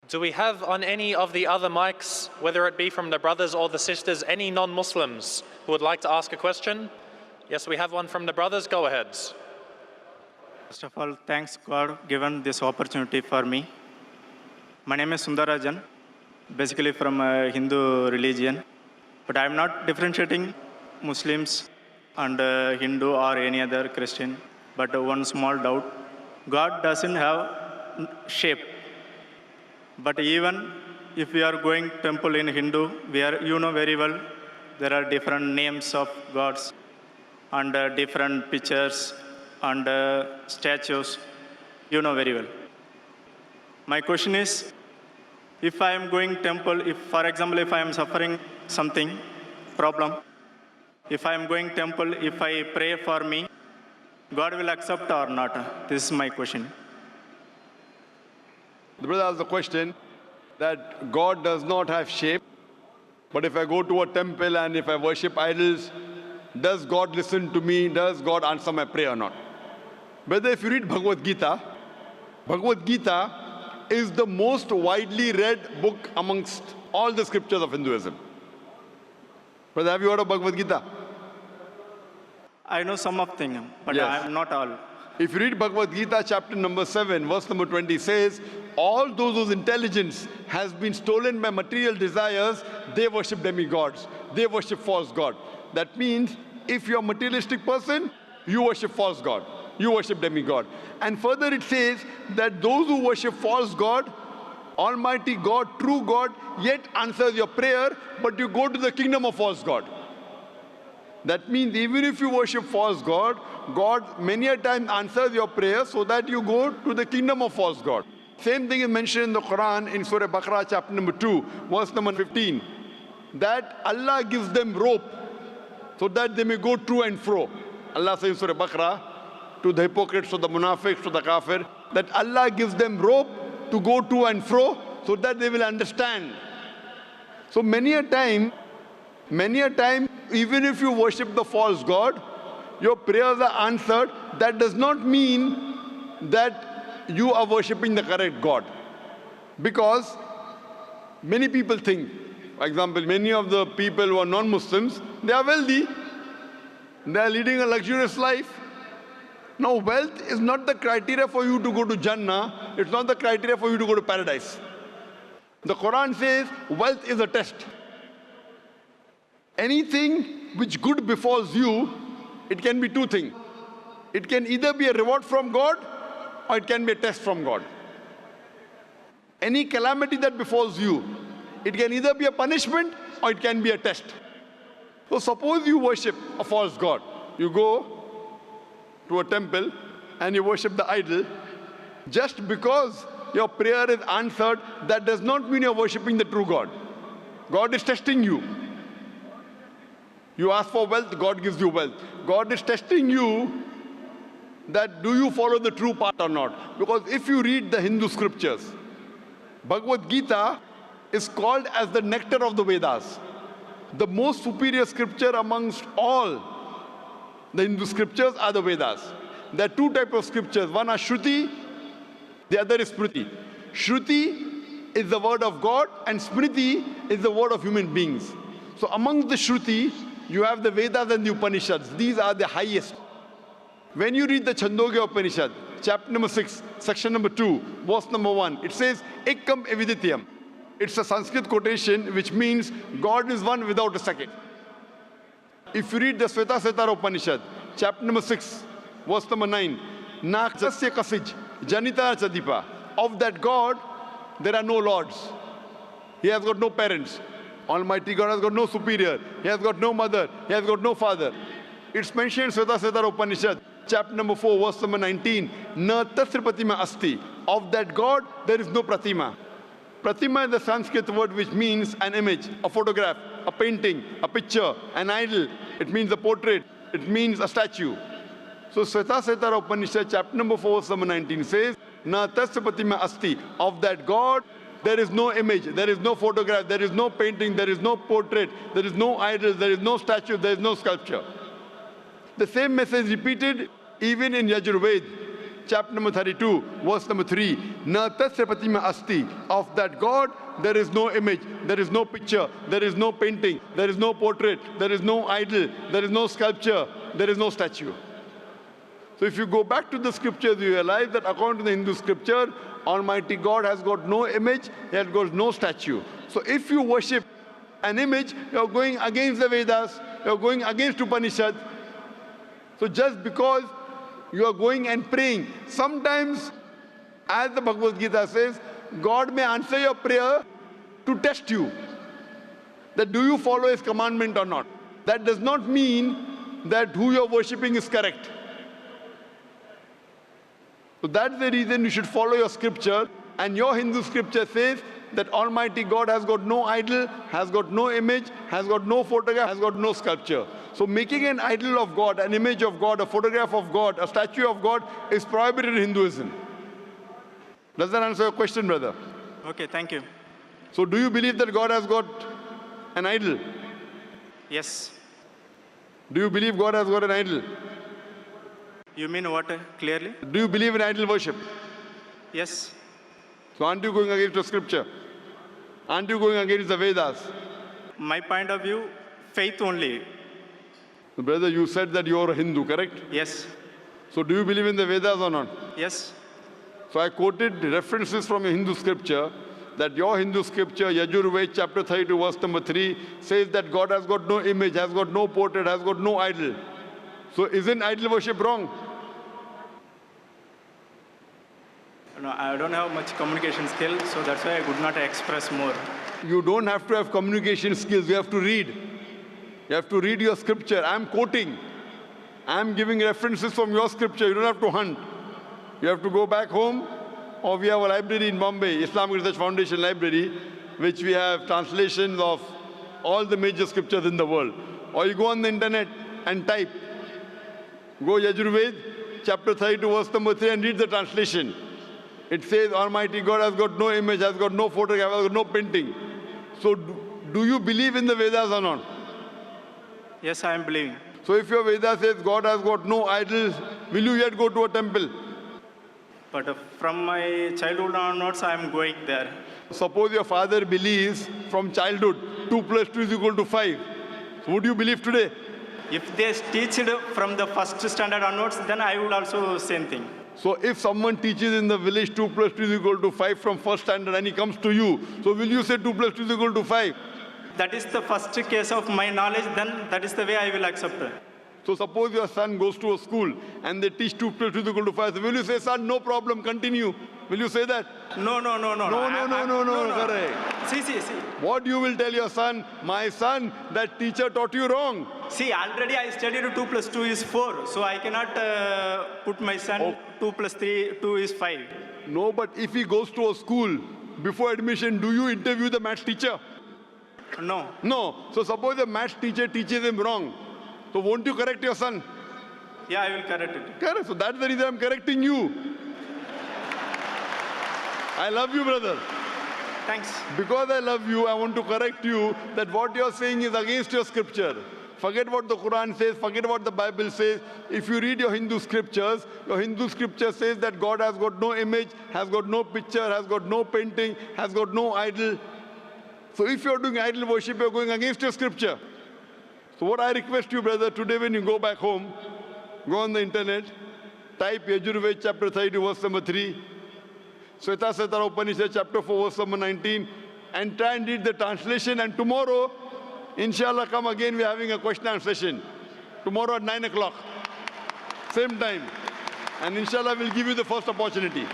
Do we have on any of the other mics, whether it be from the brothers or the sisters, any non-Muslims who would like to ask a question? Yes, we have one from the brothers. Go ahead. First of all, thanks God given this opportunity for me. My name is Sundarajan, basically from a Hindu religion, but I'm not differentiating Muslims and Hindu or any other Christian. But one small doubt: God doesn't have shape. But even if we are going temple in Hindu, you know very well, there are different names of gods and different pictures and statues. You know very well. My question is, if I am going temple, for example, if I am suffering something, problem, if I am going temple, if I pray for me, God will accept or not? This is my question. The brother asked the question that God does not have shape, but if I go to a temple and if I worship idols, does God listen to me? Does God answer my prayer or not? Brother, if you read Bhagavad Gita, Bhagavad Gita is the most widely read book amongst all the scriptures of Hinduism. Brother, have you heard of Bhagavad Gita? I know some of things, but Yes. I am not all. If you read Bhagavad Gita chapter number 7, verse number 20 says, all those whose intelligence has been stolen by material desires, they worship demigods. They worship false god. That means if you're a materialistic person, you worship false god. You worship demigod. And further it says that those who worship false god, Almighty God, true God, yet answers your prayer, but you go to the kingdom of false god. That means even if you worship false god, God many a time answers your prayer so that you go to the kingdom of false god. Same thing is mentioned in the Quran in Surah Baqarah chapter number 2, verse number 15, that Allah gives them rope so that they may go to and fro. Allah says in Surah Baqarah to the hypocrites, to the munafiqs, to the kafir, that Allah gives them rope to go to and fro so that they will understand. So many a time, even if you worship the false god, your prayers are answered. That does not mean that you are worshipping the correct God. Because many people think, for example, many of the people who are non-Muslims, they are wealthy. They are leading a luxurious life. Now, wealth is not the criteria for you to go to Jannah. It's not the criteria for you to go to paradise. The Quran says wealth is a test. Anything which good befalls you, it can be two things. It can either be a reward from God or it can be a test from God. Any calamity that befalls you, it can either be a punishment or it can be a test. So suppose you worship a false god. You go to a temple and you worship the idol. Just because your prayer is answered, that does not mean you're worshipping the true God. God is testing you. You ask for wealth, God gives you wealth. God is testing you that do you follow the true path or not. Because if you read the Hindu scriptures, Bhagavad Gita is called as the nectar of the Vedas. The most superior scripture amongst all the Hindu scriptures are the Vedas. There are two types of scriptures. One are Shruti, the other is Smriti. Shruti is the word of God and Smriti is the word of human beings. So amongst the Shruti, you have the Vedas and the Upanishads. These are the highest. When you read the Chandogya Upanishad, chapter number 6, section number 2, verse number 1, it says, Ekam Evidityam. It's a Sanskrit quotation which means God is one without a second. If you read the SVETASVATARA Upanishad, chapter number 6, verse number 9, Nakasya Kasij, Janita Chadipa. Of that God, there are no lords. He has got no parents. Almighty God has got no superior. He has got no mother. He has got no father. It's mentioned in SVETASVATARA Upanishad, chapter number 4, verse number 19, Na Tasra Pratima Asti. Of that God, there is no Pratima. Pratima is the Sanskrit word which means an image, a photograph, a painting, a picture, an idol. It means a portrait. It means a statue. So SVETASVATARA Upanishad, chapter number 4, verse number 19 says, Na Tasra Pratima Asti. Of that God, there is no image, there is no photograph, there is no painting, there is no portrait, there is no idol, there is no statue, there is no sculpture. The same message repeated even in YAJURVEDA, chapter number 32, verse number 3. Na tasya pratima asti. Of that God, there is no image, there is no picture, there is no painting, there is no portrait, there is no idol, there is no sculpture, there is no statue. So if you go back to the scriptures, you realize that according to the Hindu scripture, Almighty God has got no image, He has got no statue. So if you worship an image, you're going against the Vedas, you're going against Upanishad. So just because you are going and praying, sometimes, as the Bhagavad Gita says, God may answer your prayer to test you, that do you follow His commandment or not. That does not mean that who you're worshipping is correct. So that's the reason you should follow your scripture, and your Hindu scripture says that Almighty God has got no idol, has got no image, has got no photograph, has got no sculpture. So making an idol of God, an image of God, a photograph of God, a statue of God is prohibited in Hinduism. Does that answer your question, brother? Okay, thank you. So do you believe that God has got an idol? Yes. Do you believe God has got an idol? You mean what clearly? Do you believe in idol worship? Yes. So aren't you going against the scripture? Aren't you going against the Vedas? My point of view, faith only. So brother, you said that you are a Hindu, correct? Yes. So do you believe in the Vedas or not? Yes. So I quoted references from a Hindu scripture, that your Hindu scripture, YAJURVEDA chapter 32, verse number 3, says that God has got no image, has got no portrait, has got no idol. So isn't idol worship wrong? No, I don't have much communication skill, so that's why I could not express more. You don't have to have communication skills, you have to read. You have to read your scripture. I'm quoting. I'm giving references from your scripture. You don't have to hunt. You have to go back home, or we have a library in Bombay, Islamic Research Foundation Library, which we have translations of all the major scriptures in the world. Or you go on the internet and type. Go YAJURVEDA chapter 32, verse number 3, and read the translation. It says Almighty God has got no image, has got no photograph, has got no painting. So do you believe in the Vedas or not? Yes, I am believing. So if your Veda says God has got no idols, will you yet go to a temple? But from my childhood onwards, I am going there. Suppose your father believes from childhood 2 plus 2 is equal to 5. So would you believe today? If they teach it from the first standard onwards, then I would also same thing. So if someone teaches in the village 2 plus 2 is equal to 5 from first standard and he comes to you, so will you say 2 plus 2 is equal to 5? That is the first case of my knowledge, then that is the way I will accept it. So suppose your son goes to a school and they teach 2 plus 2 is equal to 5. So will you say, son, no problem, continue? Will you say that? No. No, correct. See. What you will tell your son, my son, that teacher taught you wrong. See, already I studied 2 plus 2 is 4. So I cannot put my son 2 plus 3, 2 is 5. No, but if he goes to a school, before admission, do you interview the maths teacher? No. No. So suppose the maths teacher teaches him wrong. So won't you correct your son? Yeah, I will correct it. Correct. So that's the reason I'm correcting you. I love you, brother. Thanks. Because I love you, I want to correct you that what you're saying is against your scripture. Forget what the Quran says, forget what the Bible says. If you read your Hindu scriptures, your Hindu scripture says that God has got no image, has got no picture, has got no painting, has got no idol. So if you're doing idol worship, you're going against your scripture. So what I request you, brother, today when you go back home, go on the internet, type YAJURVEDA chapter 32, verse number 3, SVETASVATARA Upanishad chapter 4, verse number 19, and try and read the translation. And tomorrow, inshallah, come again, we're having a question and answer session. Tomorrow at 9 o'clock, same time. And inshallah, we'll give you the first opportunity.